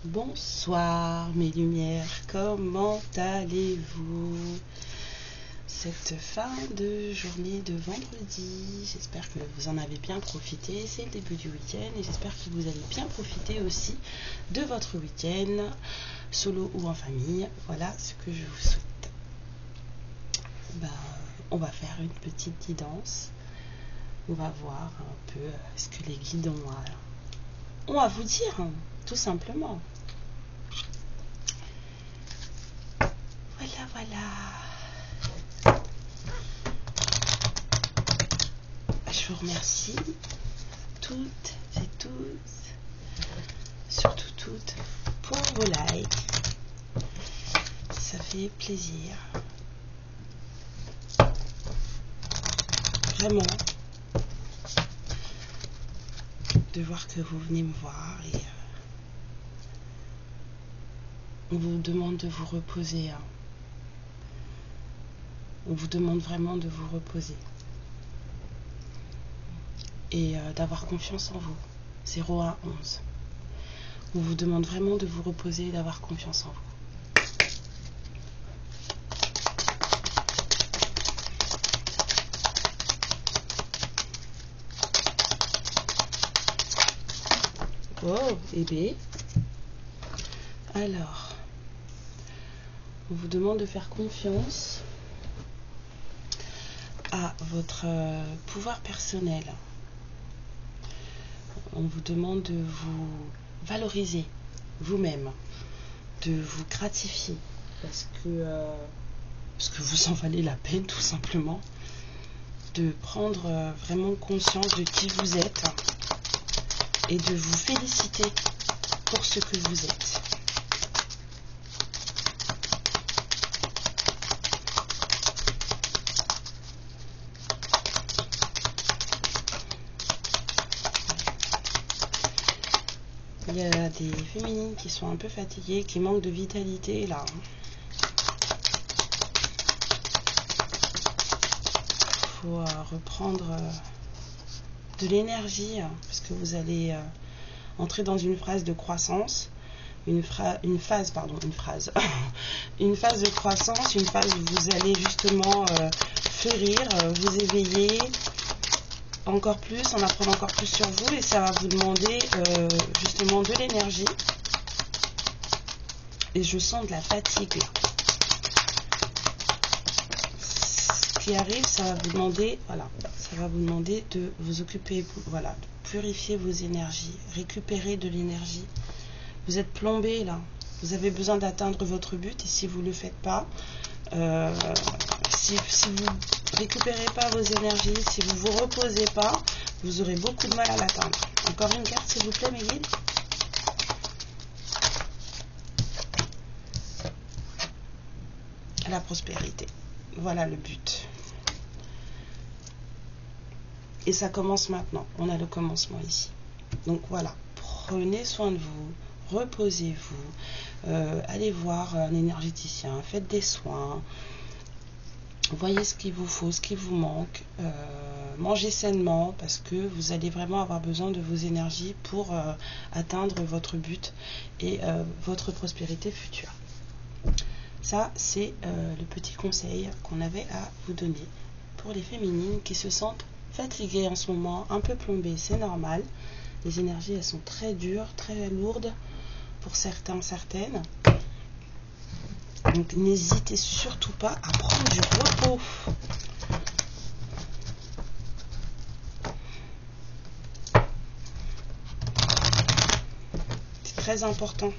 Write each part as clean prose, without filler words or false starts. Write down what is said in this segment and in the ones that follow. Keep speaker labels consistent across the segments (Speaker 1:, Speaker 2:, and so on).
Speaker 1: Bonsoir mes lumières, comment allez-vous cette fin de journée de vendredi? J'espère que vous en avez bien profité, c'est le début du week-end et j'espère que vous allez bien profiter aussi de votre week-end, solo ou en famille. Voilà ce que je vous souhaite. On va faire une petite guidance, on va voir un peu ce que les guides ont à vous dire, tout simplement. Voilà. Je vous remercie toutes et tous, surtout toutes, pour vos likes. Ça fait plaisir. Vraiment. De voir que vous venez me voir et on vous demande de vous reposer. On vous demande vraiment de vous reposer et d'avoir confiance en vous. 0 à 11. On vous demande vraiment de vous reposer et d'avoir confiance en vous. Oh, bébé. Alors, on vous demande de faire confiance à votre pouvoir personnel. On vous demande de vous valoriser vous-même, de vous gratifier parce que vous en valez la peine, tout simplement, de prendre vraiment conscience de qui vous êtes et de vous féliciter pour ce que vous êtes. Il y a des féminines qui sont un peu fatiguées, qui manquent de vitalité là. Il faut reprendre de l'énergie parce que vous allez entrer dans une phase de croissance, une phase de croissance, une phase où vous allez justement fleurir, vous éveiller encore plus, en apprendre encore plus sur vous et ça va vous demander justement de l'énergie et je sens de la fatigue là. Ce qui arrive, ça va vous demander, voilà, ça va vous demander de vous occuper, voilà, de purifier vos énergies, récupérer de l'énergie. Vous êtes plombé là, vous avez besoin d'atteindre votre but et si vous ne le faites pas, si vous récupérez pas vos énergies, si vous vous reposez pas, vous aurez beaucoup de mal à l'atteindre. Encore une carte s'il vous plaît mes guides. La prospérité, voilà le but. Et ça commence maintenant, on a le commencement ici. Donc voilà, prenez soin de vous, reposez-vous, allez voir un énergéticien, faites des soins, voyez ce qu'il vous faut, ce qui vous manque, mangez sainement parce que vous allez vraiment avoir besoin de vos énergies pour atteindre votre but et votre prospérité future. Ça, c'est le petit conseil qu'on avait à vous donner pour les féminines qui se sentent fatiguées en ce moment, un peu plombées, c'est normal. Les énergies, elles sont très dures, très lourdes pour certains, certaines. Donc n'hésitez surtout pas à prendre du repos. C'est très important.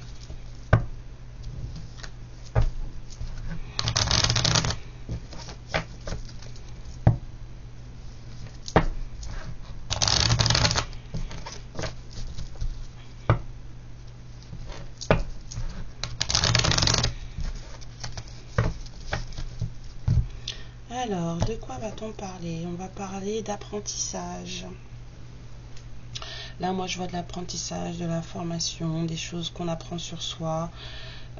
Speaker 1: Alors, de quoi va-t-on parler? On va parler d'apprentissage. Là, moi, je vois de l'apprentissage, de la formation, des choses qu'on apprend sur soi.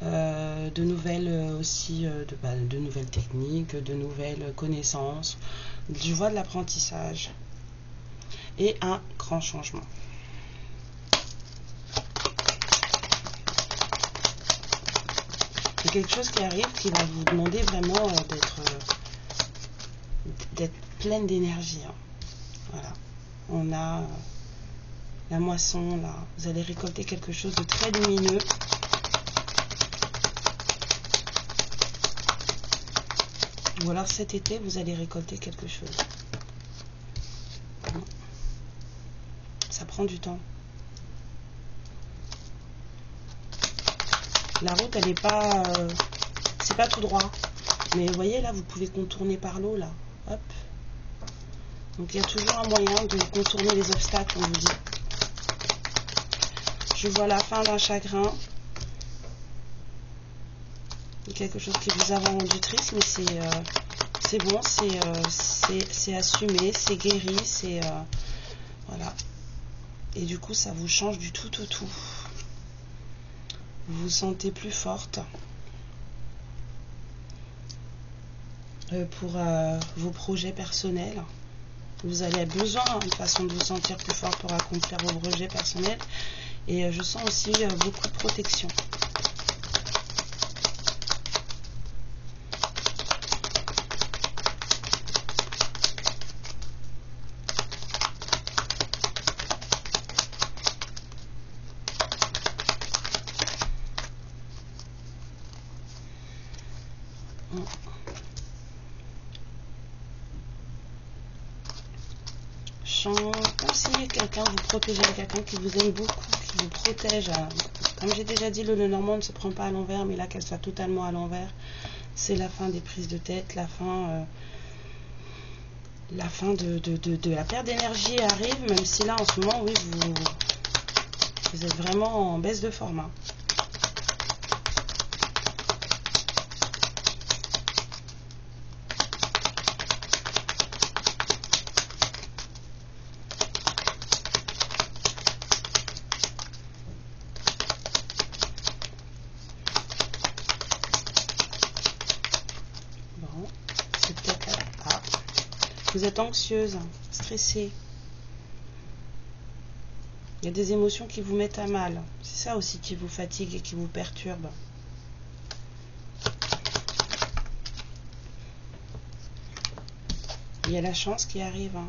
Speaker 1: de nouvelles aussi, de nouvelles techniques, de nouvelles connaissances. Je vois de l'apprentissage et un grand changement. C'est quelque chose qui arrive qui va vous demander vraiment d'être pleine d'énergie. Hein. Voilà. On a la moisson là. Vous allez récolter quelque chose de très lumineux. Ou alors cet été, vous allez récolter quelque chose. Ça prend du temps. La route, elle n'est pas... c'est pas tout droit. Mais vous voyez, là, vous pouvez contourner par l'eau, là. Hop. Donc, il y a toujours un moyen de contourner les obstacles, on vous dit. Je vois la fin d'un chagrin. Quelque chose qui vous a rendu triste, mais c'est bon, c'est assumé, c'est guéri, c'est... voilà. Et du coup, ça vous change du tout au tout. Vous vous sentez plus forte pour vos projets personnels. Vous avez besoin d'une façon de vous sentir plus fort pour accomplir vos projets personnels. Et je sens aussi beaucoup de protection. Comme si quelqu'un vous protégeait, quelqu'un qui vous aime beaucoup, qui vous protège. Comme j'ai déjà dit, le Lenormand ne se prend pas à l'envers, mais là qu'elle soit totalement à l'envers, c'est la fin des prises de tête, la fin de la perte d'énergie arrive, même si là en ce moment, oui, vous êtes vraiment en baisse de forme. Hein. Vous êtes anxieuse, stressée. Il y a des émotions qui vous mettent à mal. C'est ça aussi qui vous fatigue et qui vous perturbe. Il y a la chance qui arrive. Hein.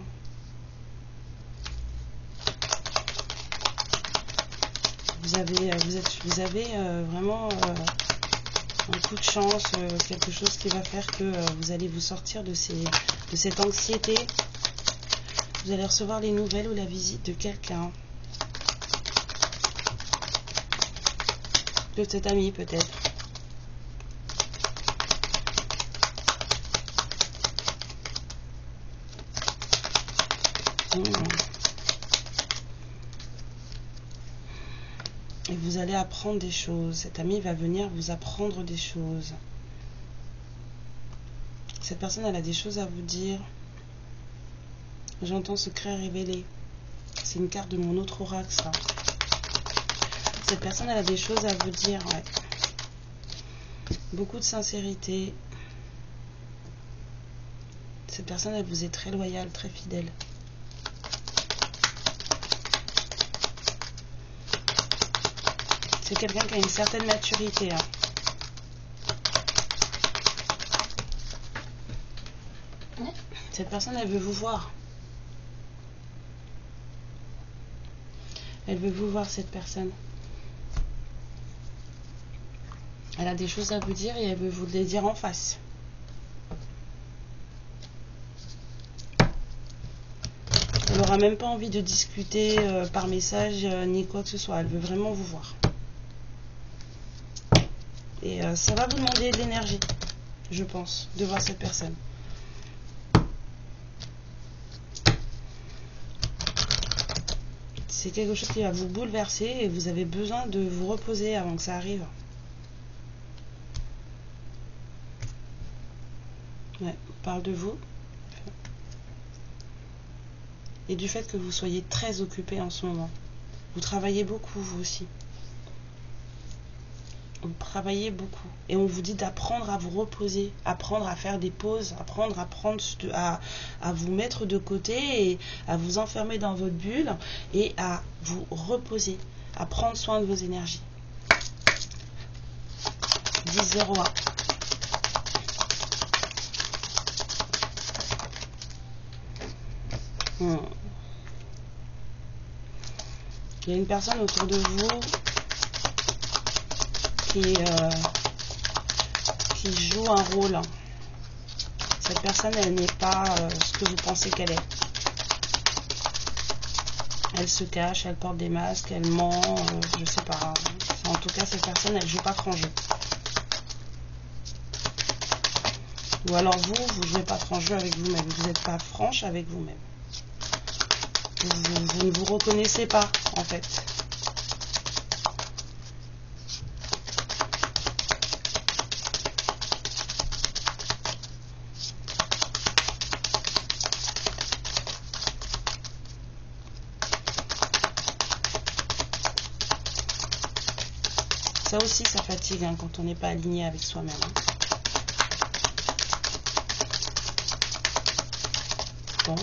Speaker 1: Vous avez vraiment un coup de chance, quelque chose qui va faire que vous allez vous sortir de cette anxiété. Vous allez recevoir les nouvelles ou la visite de quelqu'un. De cet ami peut-être. Et vous allez apprendre des choses. Cet ami va venir vous apprendre des choses. Cette personne, elle a des choses à vous dire. J'entends secret révélé. C'est une carte de mon autre oracle, ça. Cette personne, elle a des choses à vous dire, ouais. Beaucoup de sincérité. Cette personne, elle vous est très loyale, très fidèle. C'est quelqu'un qui a une certaine maturité. Hein. Cette personne, elle veut vous voir. Elle veut vous voir, cette personne. Elle a des choses à vous dire et elle veut vous les dire en face. Elle n'aura même pas envie de discuter par message ni quoi que ce soit. Elle veut vraiment vous voir. Et ça va vous demander de l'énergie, je pense, de voir cette personne. C'est quelque chose qui va vous bouleverser et vous avez besoin de vous reposer avant que ça arrive. Ouais, on parle de vous. Et du fait que vous soyez très occupé en ce moment. Vous travaillez beaucoup, vous aussi. Vous travaillez beaucoup. Et on vous dit d'apprendre à vous reposer, apprendre à faire des pauses, apprendre à vous mettre de côté et à vous enfermer dans votre bulle et à vous reposer, à prendre soin de vos énergies. 10-0-1. Il y a une personne autour de vous qui joue un rôle. Cette personne, elle n'est pas ce que vous pensez qu'elle est. Elle se cache, elle porte des masques, elle ment, je sais pas. En tout cas, cette personne, elle joue pas franc jeu. Ou alors vous jouez pas franc jeu avec vous-même. Vous n'êtes pas franche avec vous-même. Vous ne vous reconnaissez pas, en fait. Ça aussi, ça fatigue hein, quand on n'est pas aligné avec soi-même. Bon,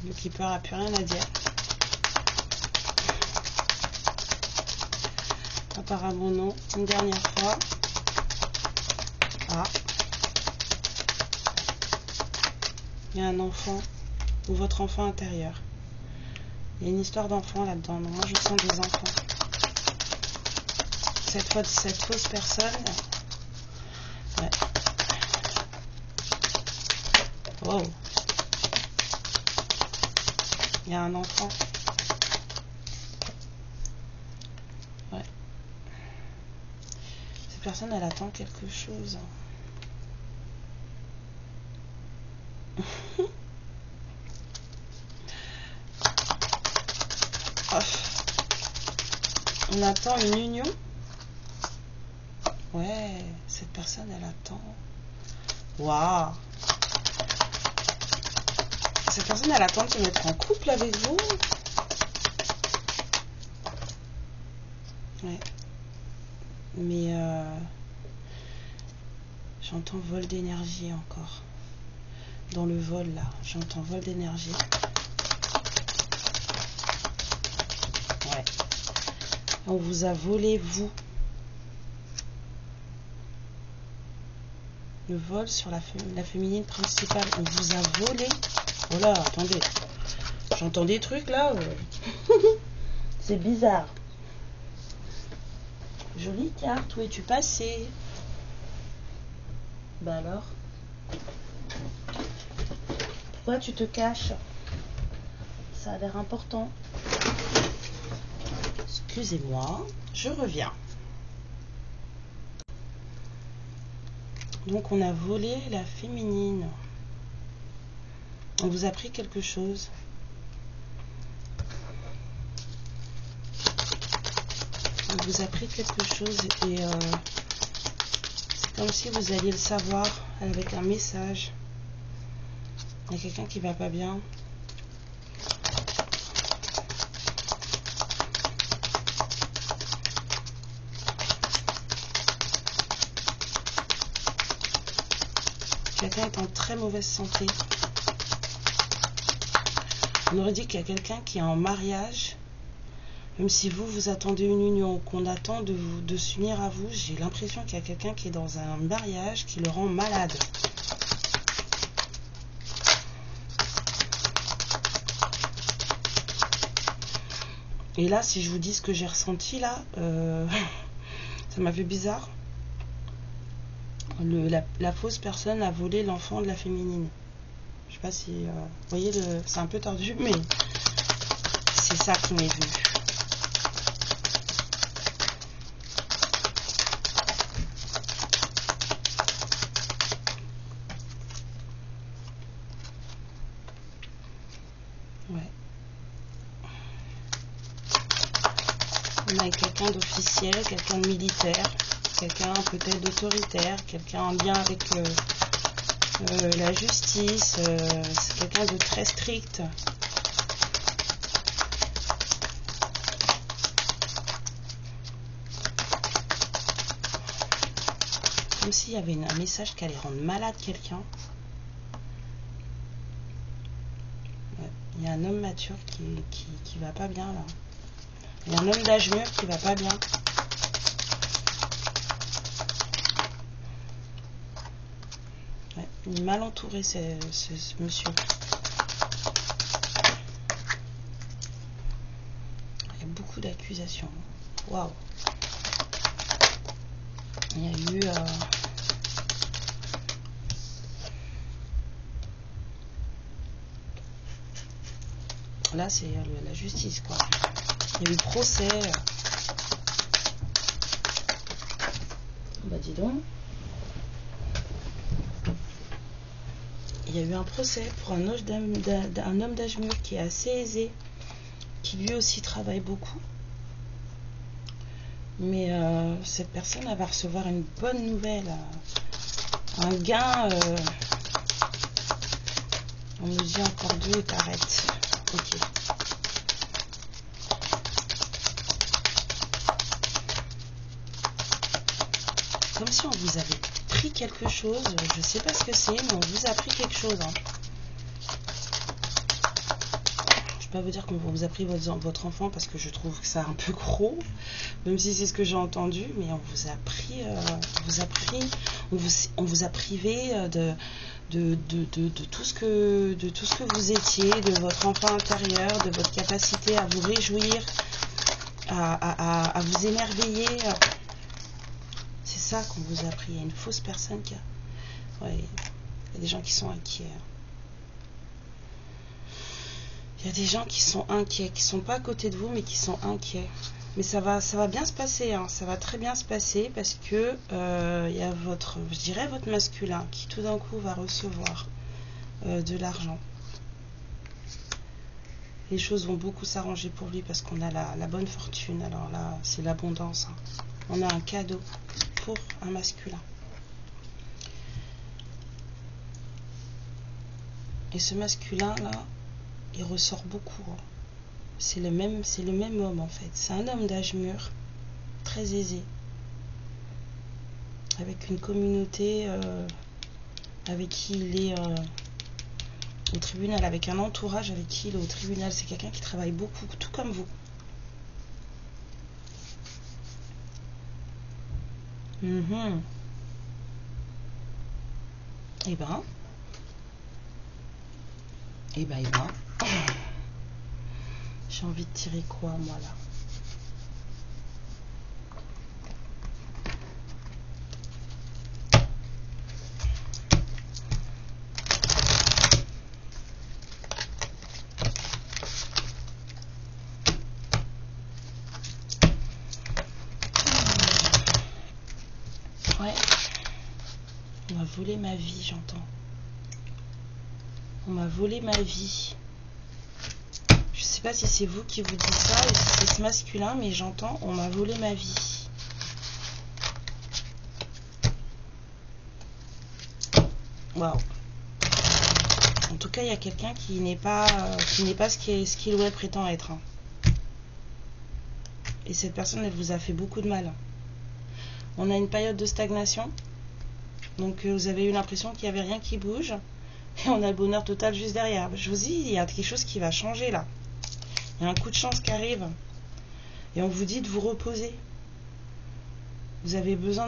Speaker 1: le keeper n'a plus rien à dire. Apparemment non. Une dernière fois. Ah. Il y a un enfant ou votre enfant intérieur. Il y a une histoire d'enfant là-dedans. Moi, je sens des enfants. Cette fausse personne. Ouais. Oh. Il y a un enfant. Ouais. Cette personne, elle attend quelque chose. On attend une union. Ouais, cette personne, elle attend. Waouh. Cette personne, elle attend de se mettre en couple avec vous. Ouais. Mais j'entends vol d'énergie encore. Dans le vol, là, j'entends vol d'énergie. Ouais. On vous a volé, vous. Le vol sur la féminine principale. On vous a volé. Oh là, attendez. J'entends des trucs là. C'est bizarre. Jolie carte. Où es-tu passé? Bah alors? Pourquoi tu te caches? Ça a l'air important. Excusez-moi, je reviens. Donc on a volé la féminine. On vous a pris quelque chose. On vous a pris quelque chose et c'est comme si vous alliez le savoir avec un message. Il y a quelqu'un qui va pas bien. Quelqu'un est en très mauvaise santé. On aurait dit qu'il y a quelqu'un qui est en mariage. Même si vous attendez une union, qu'on attend de s'unir à vous, j'ai l'impression qu'il y a quelqu'un qui est dans un mariage qui le rend malade. Et là, si je vous dis ce que j'ai ressenti là, ça m'a fait bizarre. La fausse personne a volé l'enfant de la féminine. Je sais pas si... vous voyez, c'est un peu tordu, mais c'est ça qui m'est venu. Ouais. On a quelqu'un d'officiel, quelqu'un de militaire, quelqu'un peut-être d'autoritaire, quelqu'un en lien avec la justice, c'est quelqu'un de très strict. comme s'il y avait un message qui allait rendre malade quelqu'un. Ouais. Il y a un homme mature qui va pas bien là. Il y a un homme d'âge mûr qui va pas bien. Ouais. Il est mal entouré ce monsieur. Il y a beaucoup d'accusations. Waouh. Il y a eu là c'est la justice quoi. Il y a eu procès. Bah dis donc. Il y a eu un procès pour un homme d'âge mûr qui est assez aisé, qui lui aussi travaille beaucoup. Mais cette personne elle va recevoir une bonne nouvelle, un gain. On me dit encore 2 et t'arrêtes. Ok. Comme si on vous avait pris quelque chose. Je sais pas ce que c'est, mais on vous a pris quelque chose. Hein. Je vais pas vous dire qu'on vous a pris votre enfant parce que je trouve que c'est un peu gros, même si c'est ce que j'ai entendu, mais on vous a pris, on vous a privé de tout ce que vous étiez, de votre enfant intérieur, de votre capacité à vous réjouir, à vous émerveiller. C'est ça qu'on vous a pris. Il y a une fausse personne qui a... Ouais, il y a des gens qui sont inquiets. Il y a des gens qui sont inquiets, qui sont pas à côté de vous, mais qui sont inquiets. Mais ça va bien se passer, hein. Ça va très bien se passer parce que il y a je dirais votre masculin qui tout d'un coup va recevoir de l'argent. Les choses vont beaucoup s'arranger pour lui parce qu'on a la bonne fortune. Alors là, c'est l'abondance. Hein. On a un cadeau pour un masculin. Et ce masculin là, il ressort beaucoup. Hein. C'est le même homme en fait. C'est un homme d'âge mûr, très aisé, avec une communauté avec qui il est au tribunal, avec un entourage avec qui il est au tribunal. C'est quelqu'un qui travaille beaucoup, tout comme vous. Eh ben. J'ai envie de tirer quoi, moi, là? Ouais. On m'a volé ma vie, j'entends. On m'a volé ma vie. Je sais pas si c'est vous qui vous dites ça ou si c'est ce masculin, mais j'entends on m'a volé ma vie. Waouh. En tout cas, il y a quelqu'un qui n'est pas ce qu'il ou elle prétend être. Hein. Et cette personne, elle vous a fait beaucoup de mal. On a une période de stagnation. Donc vous avez eu l'impression qu'il n'y avait rien qui bouge. Et on a le bonheur total juste derrière. Je vous dis, il y a quelque chose qui va changer là. Il y a un coup de chance qui arrive. Et on vous dit de vous reposer. Vous avez besoin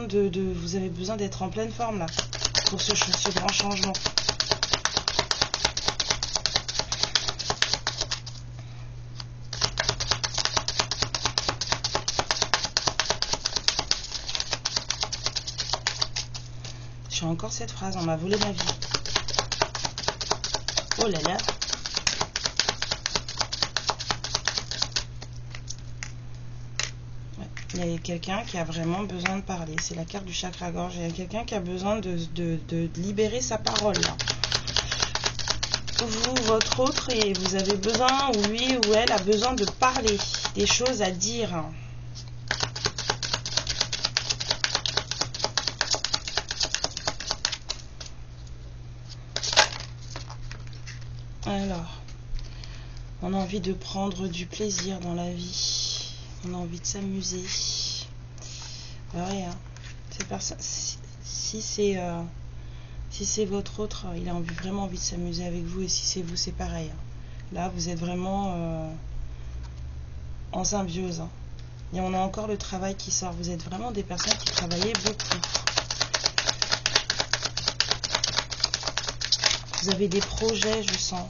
Speaker 1: d'être en pleine forme là. Pour ce grand changement. J'ai encore cette phrase, on m'a volé ma vie. Oh là là. Ouais. Il y a quelqu'un qui a vraiment besoin de parler. C'est la carte du chakra-gorge. Il y a quelqu'un qui a besoin de libérer sa parole. Là. Vous, votre autre, et vous avez besoin, ou lui ou elle a besoin de parler. Des choses à dire. Alors, on a envie de prendre du plaisir dans la vie. On a envie de s'amuser. Ouais, hein. Si c'est votre autre, il a vraiment envie de s'amuser avec vous, et si c'est vous, c'est pareil. Là, vous êtes vraiment en symbiose. Et on a encore le travail qui sort. Vous êtes vraiment des personnes qui travaillez beaucoup. Vous avez des projets, je sens.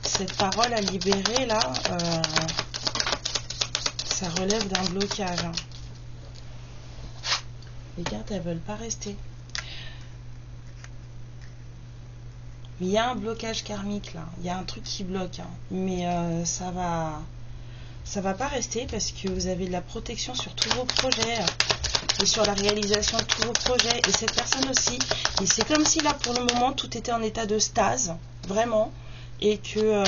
Speaker 1: Cette parole à libérer, là, ça relève d'un blocage. Les cartes, elles veulent pas rester. Mais il y a un blocage karmique, là. Il y a un truc qui bloque. Mais ça va pas rester, parce que vous avez de la protection sur tous vos projets et sur la réalisation de tous vos projets. Et cette personne aussi. Et c'est comme si, là, pour le moment, tout était en état de stase. Vraiment. Et que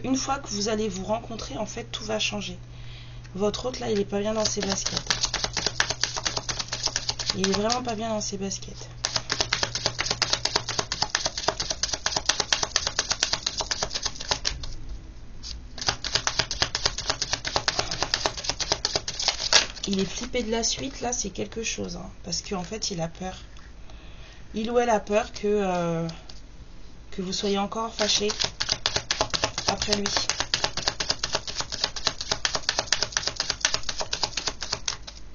Speaker 1: une fois que vous allez vous rencontrer, en fait, tout va changer. Votre autre, là, il est pas bien dans ses baskets. Il est vraiment pas bien dans ses baskets. Il est flippé de la suite, là, c'est quelque chose. Parce qu'en fait, il a peur. Il ou elle a peur que vous soyez encore fâché après lui.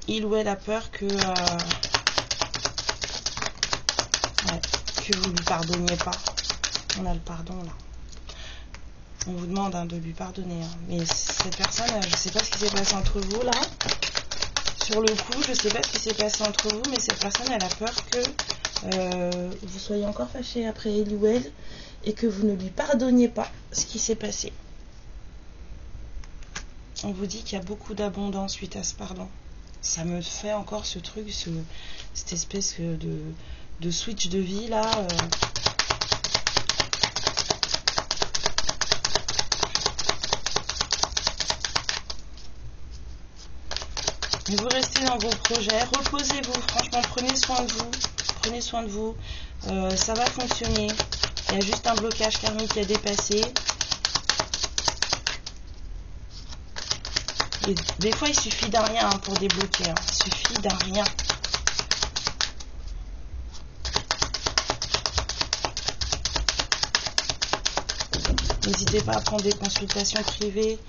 Speaker 1: Il ou elle a peur que vous lui pardonniez pas. On a le pardon là. On vous demande de lui pardonner. Mais cette personne, je ne sais pas ce qui s'est passé entre vous là. Sur le coup, je ne sais pas ce qui s'est passé entre vous, mais cette personne, elle a peur que vous soyez encore fâché après il ou elle et que vous ne lui pardonniez pas ce qui s'est passé. On vous dit qu'il y a beaucoup d'abondance suite à ce pardon. Ça me fait encore ce truc, cette espèce de switch de vie là. Mais vous restez dans vos projets, reposez-vous, franchement, prenez soin de vous. Prenez soin de vous, ça va fonctionner. Il y a juste un blocage karmique à dépasser. Et des fois, il suffit d'un rien pour débloquer. Il suffit d'un rien. N'hésitez pas à prendre des consultations privées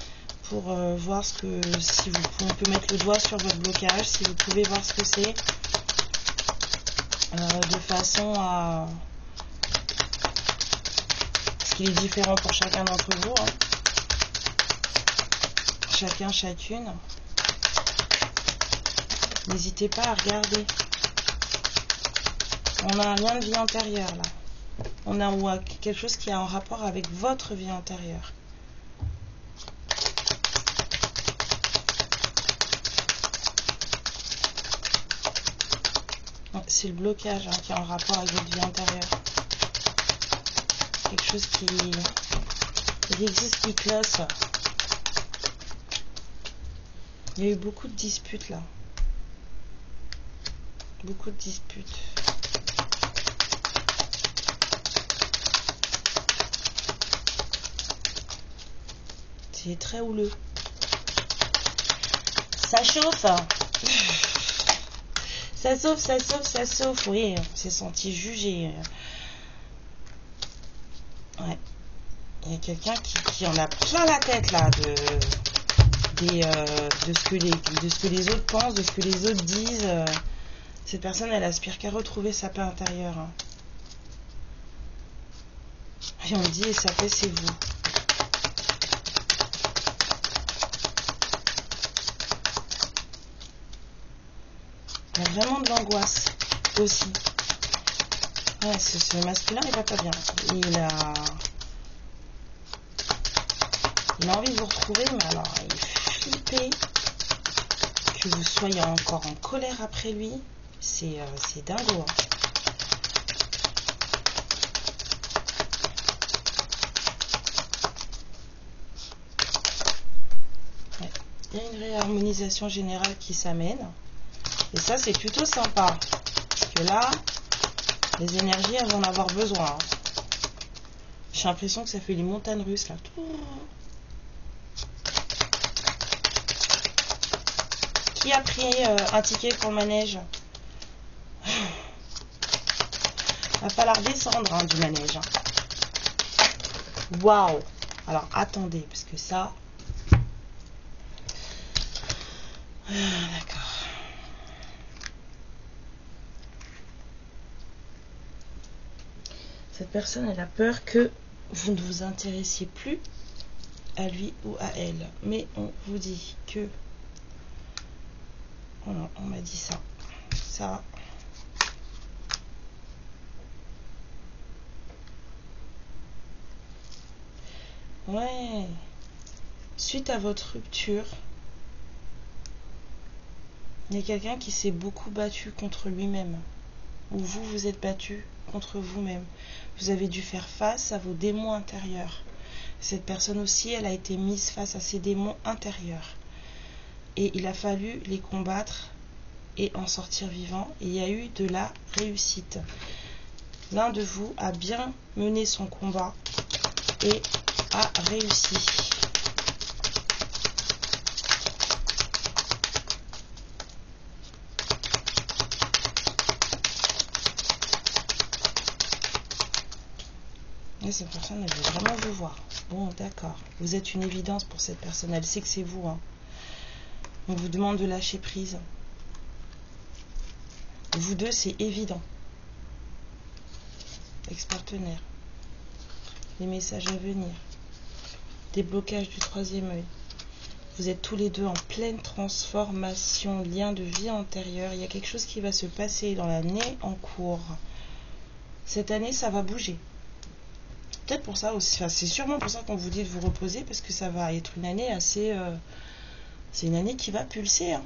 Speaker 1: pour voir si on peut mettre le doigt sur votre blocage, si vous pouvez voir ce que c'est. De façon à ce qu'il est différent pour chacun d'entre vous, chacun, chacune. N'hésitez pas à regarder. On a un lien de vie antérieure là. On a quelque chose qui a un rapport avec votre vie antérieure. C'est le blocage qui est en rapport avec votre vie antérieure. Quelque chose qui existe, qui cloche. Il y a eu beaucoup de disputes là. Beaucoup de disputes. C'est très houleux. Ça chauffe. Ça sauve, oui, on s'est senti jugé. Ouais. Il y a quelqu'un qui en a plein la tête là de ce que les autres pensent, de ce que les autres disent. Cette personne, elle aspire qu'à retrouver sa paix intérieure. Et on dit, et sa paix, c'est vous. Il y a vraiment de l'angoisse aussi. Ouais, ce masculin, il va pas bien. Il a envie de vous retrouver, mais alors il est flippé que vous soyez encore en colère après lui. C'est dingo. Ouais. Il y a une réharmonisation générale qui s'amène. Et ça, c'est plutôt sympa. Parce que là, Les énergies, elles vont en avoir besoin. Hein. J'ai l'impression que ça fait les montagnes russes, là. Qui a pris un ticket pour le manège? Va falloir descendre hein, du manège. Hein. Waouh! Alors, attendez, parce que ça... D'accord. Cette personne, elle a peur que vous ne vous intéressiez plus à lui ou à elle. Mais on vous dit que... Oh non, on m'a dit ça. Ça... Ouais. Suite à votre rupture, il y a quelqu'un qui s'est beaucoup battu contre lui-même. Ou vous vous êtes battu contre vous-même. Vous avez dû faire face à vos démons intérieurs. Cette personne aussi, elle a été mise face à ses démons intérieurs. Et il a fallu les combattre et en sortir vivant. Et il y a eu de la réussite. L'un de vous a bien mené son combat et a réussi. Et cette personne, elle veut vraiment vous voir. Bon, d'accord. Vous êtes une évidence pour cette personne. Elle sait que c'est vous. Hein. On vous demande de lâcher prise. Vous deux, c'est évident. Ex-partenaire. Les messages à venir. Déblocage du troisième œil. Vous êtes tous les deux en pleine transformation, lien de vie antérieure. Il y a quelque chose qui va se passer dans l'année en cours. Cette année, ça va bouger. Peut-être pour ça aussi, enfin, c'est sûrement pour ça qu'on vous dit de vous reposer, parce que ça va être une année assez... c'est une année qui va pulser. Hein.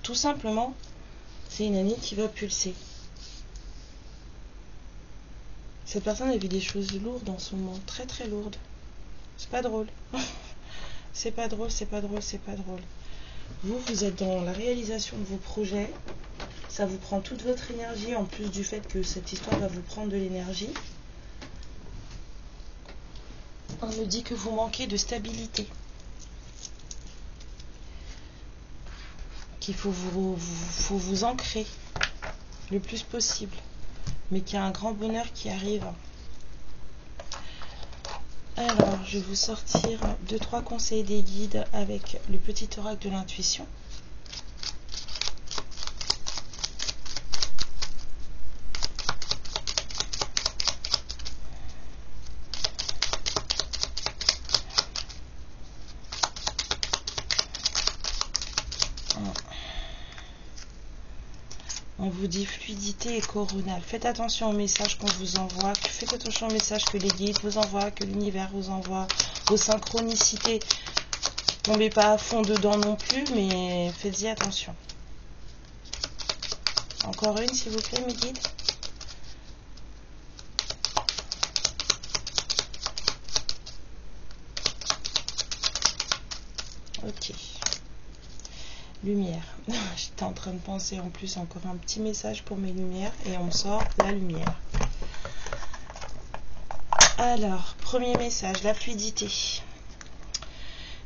Speaker 1: Tout simplement, c'est une année qui va pulser. Cette personne a vu des choses lourdes en ce moment, très très lourdes. C'est pas drôle. C'est pas drôle, c'est pas drôle, c'est pas drôle. Vous, vous êtes dans la réalisation de vos projets. Ça vous prend toute votre énergie, en plus du fait que cette histoire va vous prendre de l'énergie. On me dit que vous manquez de stabilité. Qu'il faut vous ancrer le plus possible. Mais qu'il y a un grand bonheur qui arrive. Alors, je vais vous sortir 2-3 conseils des guides avec le petit oracle de l'intuition. On vous dit fluidité et coronal. Faites attention aux messages qu'on vous envoie. Faites attention aux messages que les guides vous envoient, que l'univers vous envoie, aux synchronicités. Tombez pas à fond dedans non plus, mais faites-y attention. Encore une, s'il vous plaît, mes guides. Ok. Lumière. J'étais en train de penser en plus encore un petit message pour mes lumières et on me sort la lumière. Alors, premier message, la fluidité.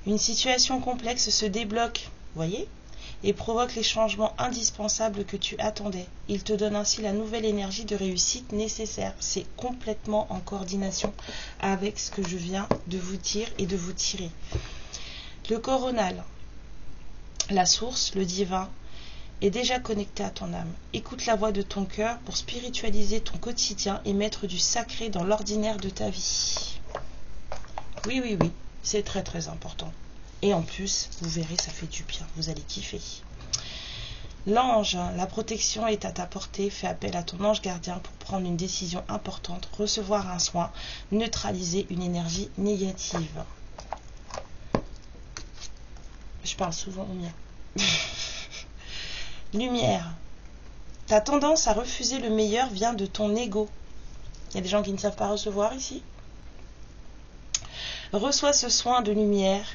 Speaker 1: Une situation complexe se débloque, voyez, et provoque les changements indispensables que tu attendais. Il te donne ainsi la nouvelle énergie de réussite nécessaire. C'est complètement en coordination avec ce que je viens de vous dire et de vous tirer. Le coronal. La source, le divin, est déjà connecté à ton âme. Écoute la voix de ton cœur pour spiritualiser ton quotidien et mettre du sacré dans l'ordinaire de ta vie. Oui, oui, oui, c'est très très important. Et en plus, vous verrez, ça fait du bien, vous allez kiffer. L'ange, la protection est à ta portée. Fais appel à ton ange gardien pour prendre une décision importante, recevoir un soin, neutraliser une énergie négative. Je parle souvent au mien. Lumière. Ta tendance à refuser le meilleur vient de ton ego. Il y a des gens qui ne savent pas recevoir ici. Reçois ce soin de lumière.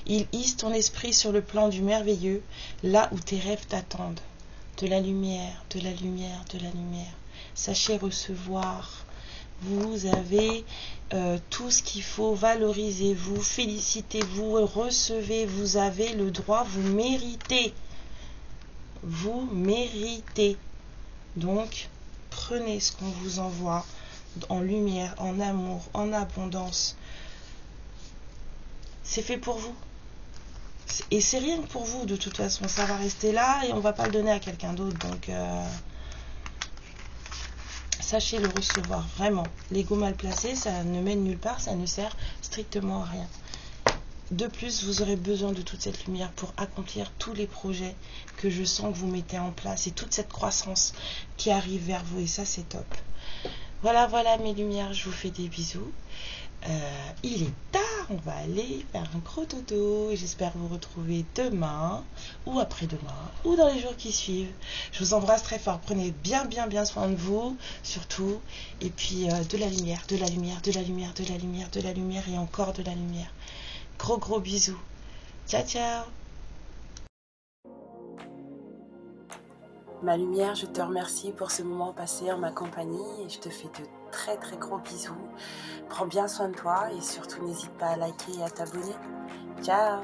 Speaker 1: Il hisse ton esprit sur le plan du merveilleux, là où tes rêves t'attendent. De la lumière, de la lumière, de la lumière. Sachez recevoir. Vous avez tout ce qu'il faut. Valorisez-vous, félicitez-vous, recevez. Vous avez le droit, vous méritez. Vous méritez. Donc, prenez ce qu'on vous envoie en lumière, en amour, en abondance. C'est fait pour vous. Et c'est rien que pour vous, de toute façon. Ça va rester là et on va pas le donner à quelqu'un d'autre. Donc, sachez le recevoir, vraiment. L'ego mal placé, ça ne mène nulle part, ça ne sert strictement à rien. De plus, vous aurez besoin de toute cette lumière pour accomplir tous les projets que je sens que vous mettez en place et toute cette croissance qui arrive vers vous. Et ça, c'est top. Voilà, voilà mes lumières, je vous fais des bisous. Il est tard, on va aller faire un gros dodo. J'espère vous retrouver demain ou après-demain ou dans les jours qui suivent. Je vous embrasse très fort. Prenez bien soin de vous, surtout. Et puis de la lumière, de la lumière, de la lumière, de la lumière, de la lumière et encore de la lumière. Gros bisous. Ciao, ciao. Ma lumière, je te remercie pour ce moment passé en ma compagnie et je te fais de très gros bisous. Prends bien soin de toi et surtout n'hésite pas à liker et à t'abonner. Ciao.